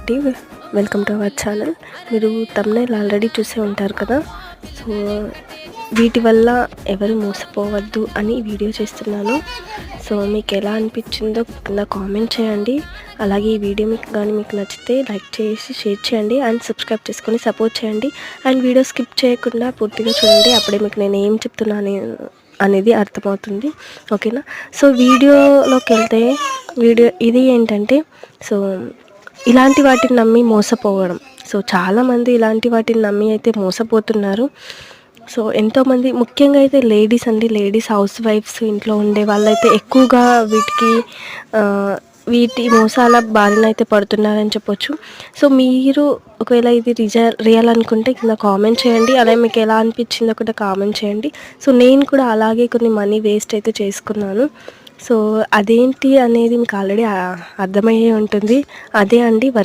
అండి, welcome to our channel. మీరు thumbnail already చూసే ఉంటారు కదా. సో వీటి వల్ల ఎవరు మోసపోవద్దు అని వీడియో చేస్తున్నాను. సో మీకు ఎలా అనిపించిందో కింద కామెంట్ చేయండి. అలాగే ఈ వీడియో మీకు నచ్చితే లైక్ చేసి షేర్ చేయండి అండ్ సబ్స్క్రైబ్ చేసుకొని సపోర్ట్ చేయండి. అండ్ వీడియో స్కిప్ చేయకుండా పూర్తిగా చూడండి, అప్పుడే మీకు నేను ఏం చెప్తున్నాను అనేది అర్థమవుతుంది. ఓకేనా. సో వీడియోలోకి వెళ్తే వీడియో ఇది ఏంటంటే, సో ఇలాంటి వాటిని నమ్మి మోసపోవడం. సో చాలామంది ఇలాంటి వాటిని నమ్మి అయితే మోసపోతున్నారు. సో ఎంతోమంది, ముఖ్యంగా అయితే లేడీస్ హౌస్ వైఫ్స్, ఇంట్లో ఉండే వాళ్ళైతే ఎక్కువగా వీటి మోసాల బారిన అయితే పడుతున్నారని చెప్పొచ్చు. సో మీరు ఒకవేళ ఇది రియల్ అనుకుంటే కింద కామెంట్ చేయండి. అలాగే మీకు ఎలా అనిపించిందో కూడా కామెంట్ చేయండి. సో నేను కూడా అలాగే కొన్ని మనీ వేస్ట్ అయితే చేసుకున్నాను. సో అదేంటి అనేది మీకు ఆల్రెడీ అర్థమయ్యే ఉంటుంది. అదే అండి వర్క్